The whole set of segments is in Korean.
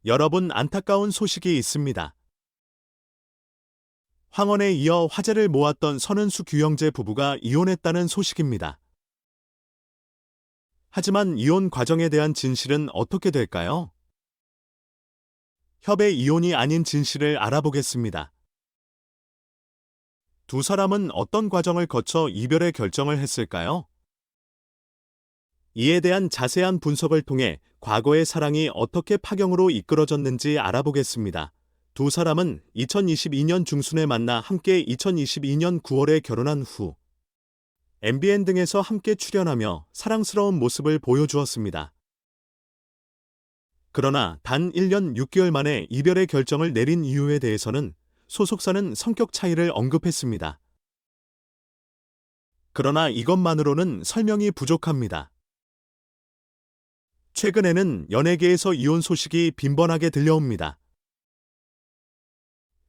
여러분, 안타까운 소식이 있습니다. 황혼에 이어 화제를 모았던 선은수 규영재 부부가 이혼했다는 소식입니다. 하지만 이혼 과정에 대한 진실은 어떻게 될까요? 협의 이혼이 아닌 진실을 알아보겠습니다. 두 사람은 어떤 과정을 거쳐 이별의 결정을 했을까요? 이에 대한 자세한 분석을 통해 과거의 사랑이 어떻게 파경으로 이끌어졌는지 알아보겠습니다. 두 사람은 2022년 중순에 만나 함께 2022년 9월에 결혼한 후 MBN 등에서 함께 출연하며 사랑스러운 모습을 보여주었습니다. 그러나 단 1년 6개월 만에 이별의 결정을 내린 이유에 대해서는 소속사는 성격 차이를 언급했습니다. 그러나 이것만으로는 설명이 부족합니다. 최근에는 연예계에서 이혼 소식이 빈번하게 들려옵니다.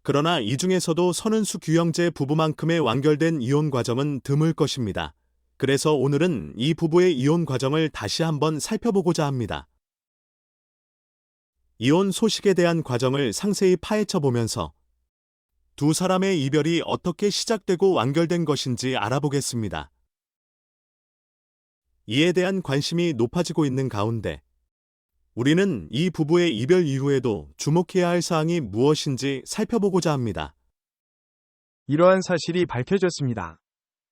그러나 이 중에서도 선은수 규영재 부부만큼의 완결된 이혼 과정은 드물 것입니다. 그래서 오늘은 이 부부의 이혼 과정을 다시 한번 살펴보고자 합니다. 이혼 소식에 대한 과정을 상세히 파헤쳐 보면서 두 사람의 이별이 어떻게 시작되고 완결된 것인지 알아보겠습니다. 이에 대한 관심이 높아지고 있는 가운데 우리는 이 부부의 이별 이후에도 주목해야 할 사항이 무엇인지 살펴보고자 합니다. 이러한 사실이 밝혀졌습니다.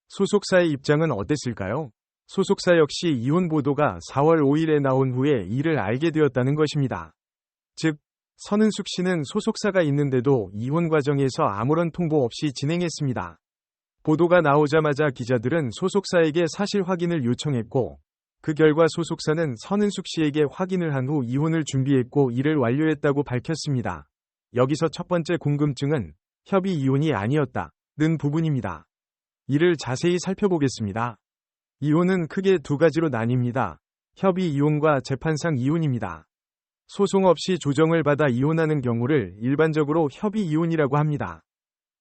소속사의 입장은 어땠을까요? 소속사 역시 이혼 보도가 4월 5일에 나온 후에 이를 알게 되었다는 것입니다. 즉, 선은숙 씨는 소속사가 있는데도 이혼 과정에서 아무런 통보 없이 진행했습니다. 보도가 나오자마자 기자들은 소속사에게 사실 확인을 요청했고, 그 결과 소속사는 선은숙 씨에게 확인을 한 후 이혼을 준비했고 이를 완료했다고 밝혔습니다. 여기서 첫 번째 궁금증은 협의 이혼이 아니었다는 부분입니다. 이를 자세히 살펴보겠습니다. 이혼은 크게 두 가지로 나뉩니다. 협의 이혼과 재판상 이혼입니다. 소송 없이 조정을 받아 이혼하는 경우를 일반적으로 협의 이혼이라고 합니다.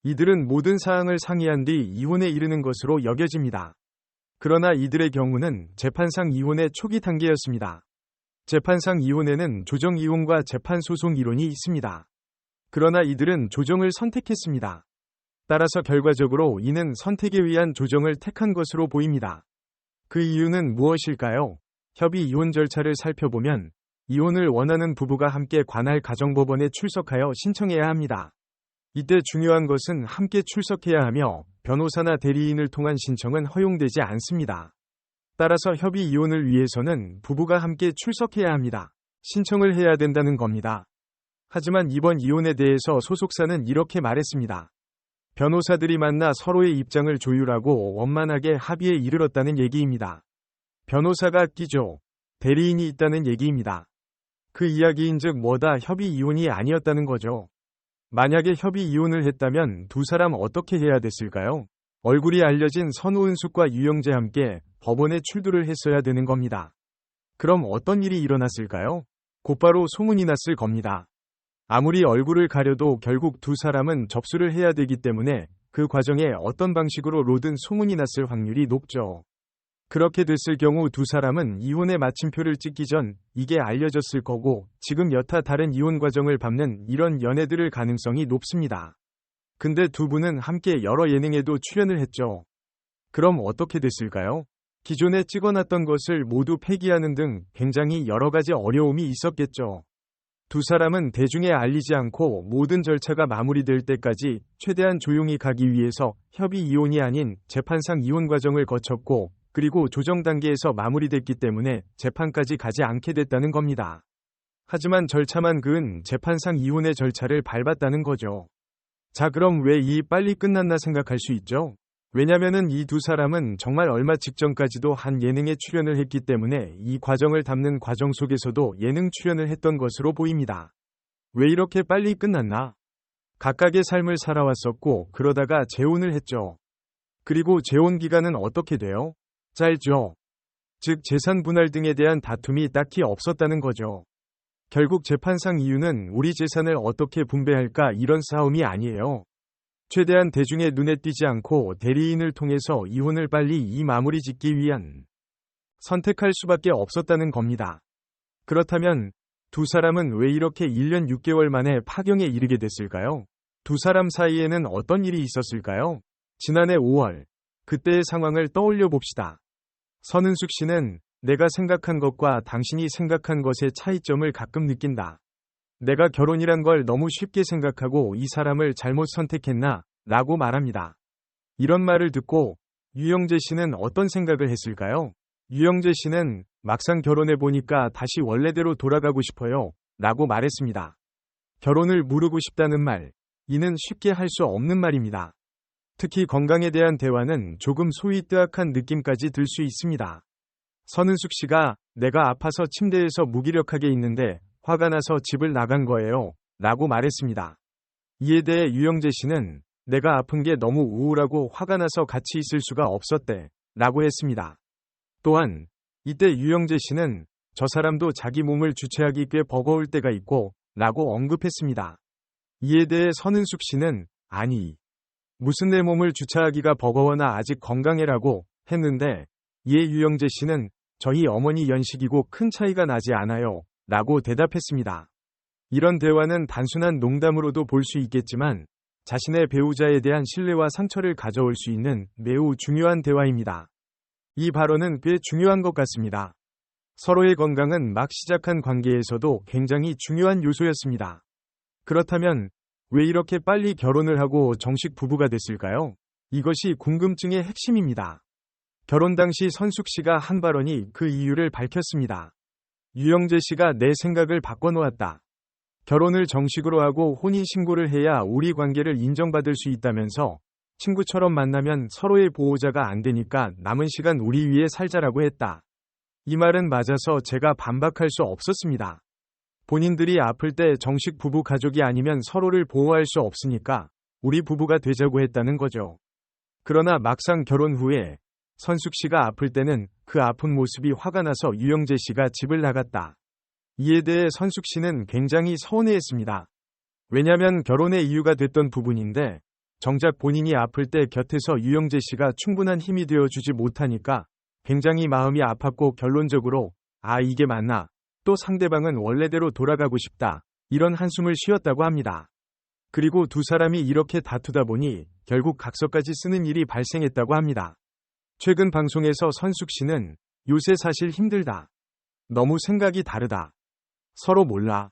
이들은 모든 사항을 상의한 뒤 이혼에 이르는 것으로 여겨집니다. 그러나 이들의 경우는 재판상 이혼의 초기 단계였습니다. 재판상 이혼에는 조정 이혼과 재판 소송 이론이 있습니다. 그러나 이들은 조정을 선택했습니다. 따라서 결과적으로 이는 선택에 의한 조정을 택한 것으로 보입니다. 그 이유는 무엇일까요? 협의 이혼 절차를 살펴보면 이혼을 원하는 부부가 함께 관할 가정법원에 출석하여 신청해야 합니다. 이때 중요한 것은 함께 출석해야 하며 변호사나 대리인을 통한 신청은 허용되지 않습니다. 따라서 협의 이혼을 위해서는 부부가 함께 출석해야 합니다. 신청을 해야 된다는 겁니다. 하지만 이번 이혼에 대해서 소속사는 이렇게 말했습니다. 변호사들이 만나 서로의 입장을 조율하고 원만하게 합의에 이르렀다는 얘기입니다. 변호사가 끼죠. 대리인이 있다는 얘기입니다. 그 이야기인즉 뭐다 협의 이혼이 아니었다는 거죠. 만약에 협의 이혼을 했다면 두 사람 어떻게 해야 됐을까요? 얼굴이 알려진 선우은숙과 유영재 함께 법원에 출두를 했어야 되는 겁니다. 그럼 어떤 일이 일어났을까요? 곧바로 소문이 났을 겁니다. 아무리 얼굴을 가려도 결국 두 사람은 접수를 해야 되기 때문에 그 과정에 어떤 방식으로든 소문이 났을 확률이 높죠. 그렇게 됐을 경우 두 사람은 이혼의 마침표를 찍기 전 이게 알려졌을 거고 지금 여타 다른 이혼 과정을 밟는 이런 연애들을 가능성이 높습니다. 근데 두 분은 함께 여러 예능에도 출연을 했죠. 그럼 어떻게 됐을까요? 기존에 찍어놨던 것을 모두 폐기하는 등 굉장히 여러 가지 어려움이 있었겠죠. 두 사람은 대중에 알리지 않고 모든 절차가 마무리될 때까지 최대한 조용히 가기 위해서 협의 이혼이 아닌 재판상 이혼 과정을 거쳤고 그리고 조정 단계에서 마무리됐기 때문에 재판까지 가지 않게 됐다는 겁니다. 하지만 절차만 그은 재판상 이혼의 절차를 밟았다는 거죠. 자, 그럼 왜 이 빨리 끝났나 생각할 수 있죠? 왜냐면은 이 두 사람은 정말 얼마 직전까지도 한 예능에 출연을 했기 때문에 이 과정을 담는 과정 속에서도 예능 출연을 했던 것으로 보입니다. 왜 이렇게 빨리 끝났나? 각각의 삶을 살아왔었고 그러다가 재혼을 했죠. 그리고 재혼 기간은 어떻게 돼요? 짧죠. 즉 재산 분할 등에 대한 다툼이 딱히 없었다는 거죠. 결국 재판상 이유는 우리 재산을 어떻게 분배할까 이런 싸움이 아니에요. 최대한 대중의 눈에 띄지 않고 대리인을 통해서 이혼을 빨리 이 마무리 짓기 위한 선택할 수밖에 없었다는 겁니다. 그렇다면 두 사람은 왜 이렇게 1년 6개월 만에 파경에 이르게 됐을까요? 두 사람 사이에는 어떤 일이 있었을까요? 지난해 5월, 그때의 상황을 떠올려 봅시다. 선은숙 씨는 내가 생각한 것과 당신이 생각한 것의 차이점을 가끔 느낀다. 내가 결혼이란 걸 너무 쉽게 생각하고 이 사람을 잘못 선택했나? 라고 말합니다. 이런 말을 듣고 유영재 씨는 어떤 생각을 했을까요? 유영재 씨는 막상 결혼해 보니까 다시 원래대로 돌아가고 싶어요. 라고 말했습니다. 결혼을 미루고 싶다는 말, 이는 쉽게 할 수 없는 말입니다. 특히 건강에 대한 대화는 조금 소위 뜨악한 느낌까지 들 수 있습니다. 선은숙 씨가 내가 아파서 침대에서 무기력하게 있는데 화가 나서 집을 나간 거예요. 라고 말했습니다. 이에 대해 유영재 씨는 내가 아픈 게 너무 우울하고 화가 나서 같이 있을 수가 없었대. 라고 했습니다. 또한 이때 유영재 씨는 저 사람도 자기 몸을 주체하기 꽤 버거울 때가 있고 라고 언급했습니다. 이에 대해 선은숙 씨는 아니, 무슨 내 몸을 주체하기가 버거워나 아직 건강해라고 했는데 이에 유영재 씨는 저희 어머니 연식이고 큰 차이가 나지 않아요. 라고 대답했습니다. 이런 대화는 단순한 농담으로도 볼 수 있겠지만 자신의 배우자에 대한 신뢰와 상처를 가져올 수 있는 매우 중요한 대화입니다. 이 발언은 꽤 중요한 것 같습니다. 서로의 건강은 막 시작한 관계에서도 굉장히 중요한 요소였습니다. 그렇다면 왜 이렇게 빨리 결혼을 하고 정식 부부가 됐을까요? 이것이 궁금증의 핵심입니다. 결혼 당시 선숙 씨가 한 발언이 그 이유를 밝혔습니다. 유영재 씨가 내 생각을 바꿔놓았다. 결혼을 정식으로 하고 혼인신고를 해야 우리 관계를 인정받을 수 있다면서 친구처럼 만나면 서로의 보호자가 안 되니까 남은 시간 우리 위에 살자라고 했다. 이 말은 맞아서 제가 반박할 수 없었습니다. 본인들이 아플 때 정식 부부 가족이 아니면 서로를 보호할 수 없으니까 우리 부부가 되자고 했다는 거죠. 그러나 막상 결혼 후에 선숙 씨가 아플 때는 그 아픈 모습이 화가 나서 유영재 씨가 집을 나갔다. 이에 대해 선숙 씨는 굉장히 서운해했습니다. 왜냐면 결혼의 이유가 됐던 부분인데 정작 본인이 아플 때 곁에서 유영재 씨가 충분한 힘이 되어주지 못하니까 굉장히 마음이 아팠고 결론적으로 아 이게 맞나? 또 상대방은 원래대로 돌아가고 싶다. 이런 한숨을 쉬었다고 합니다. 그리고 두 사람이 이렇게 다투다 보니 결국 각서까지 쓰는 일이 발생했다고 합니다. 최근 방송에서 선숙 씨는 요새 사실 힘들다. 너무 생각이 다르다. 서로 몰라.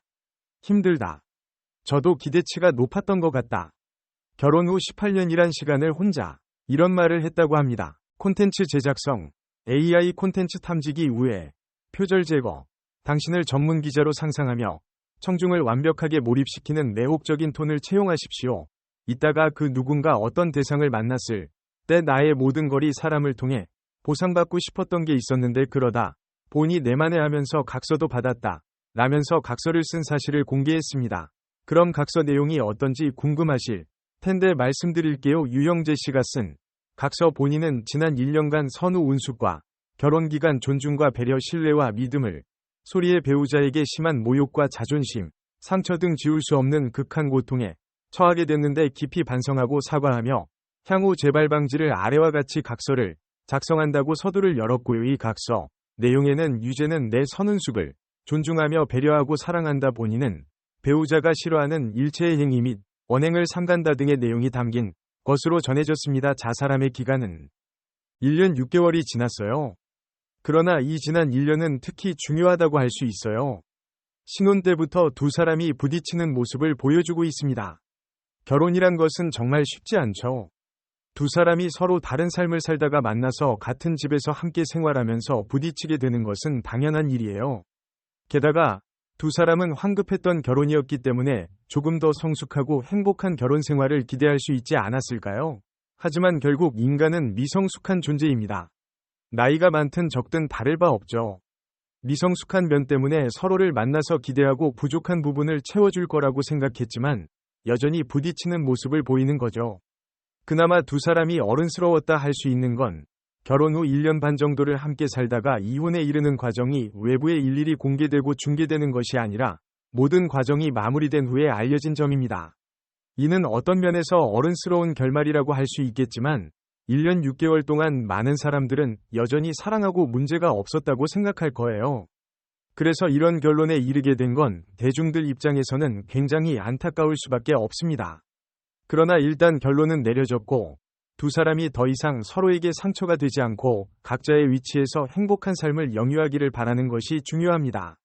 힘들다. 저도 기대치가 높았던 것 같다. 결혼 후 18년이란 시간을 혼자 이런 말을 했다고 합니다. 콘텐츠 제작성, AI 콘텐츠 탐지기 우회, 표절 제거, 당신을 전문 기자로 상상하며 청중을 완벽하게 몰입시키는 매혹적인 톤을 채용하십시오. 이따가 그 누군가 어떤 대상을 만났을 때 나의 모든 거리 사람을 통해 보상받고 싶었던 게 있었는데 그러다 보니 내만해하면서 각서도 받았다. 라면서 각서를 쓴 사실을 공개했습니다. 그럼 각서 내용이 어떤지 궁금하실 텐데 말씀드릴게요. 유영재 씨가 쓴 각서 본인은 지난 1년간 선우 운숙과 결혼기간 존중과 배려 신뢰와 믿음을 소리의 배우자에게 심한 모욕과 자존심, 상처 등 지울 수 없는 극한 고통에 처하게 됐는데 깊이 반성하고 사과하며 향후 재발 방지를 아래와 같이 각서를 작성한다고 서두를 열었고요. 이 각서 내용에는 유재는 내 선은숙을 존중하며 배려하고 사랑한다. 본인은 배우자가 싫어하는 일체의 행위 및 언행을 삼간다 등의 내용이 담긴 것으로 전해졌습니다. 자살함의 기간은 1년 6개월이 지났어요. 그러나 이 지난 1년은 특히 중요하다고 할 수 있어요. 신혼 때부터 두 사람이 부딪히는 모습을 보여주고 있습니다. 결혼이란 것은 정말 쉽지 않죠. 두 사람이 서로 다른 삶을 살다가 만나서 같은 집에서 함께 생활하면서 부딪히게 되는 것은 당연한 일이에요. 게다가 두 사람은 황급했던 결혼이었기 때문에 조금 더 성숙하고 행복한 결혼 생활을 기대할 수 있지 않았을까요? 하지만 결국 인간은 미성숙한 존재입니다. 나이가 많든 적든 다를 바 없죠. 미성숙한 면 때문에 서로를 만나서 기대하고 부족한 부분을 채워줄 거라고 생각했지만 여전히 부딪히는 모습을 보이는 거죠. 그나마 두 사람이 어른스러웠다 할 수 있는 건 결혼 후 1년 반 정도를 함께 살다가 이혼에 이르는 과정이 외부에 일일이 공개되고 중계되는 것이 아니라 모든 과정이 마무리된 후에 알려진 점입니다. 이는 어떤 면에서 어른스러운 결말이라고 할 수 있겠지만 1년 6개월 동안 많은 사람들은 여전히 사랑하고 문제가 없었다고 생각할 거예요. 그래서 이런 결론에 이르게 된 건 대중들 입장에서는 굉장히 안타까울 수밖에 없습니다. 그러나 일단 결론은 내려졌고 두 사람이 더 이상 서로에게 상처가 되지 않고 각자의 위치에서 행복한 삶을 영유하기를 바라는 것이 중요합니다.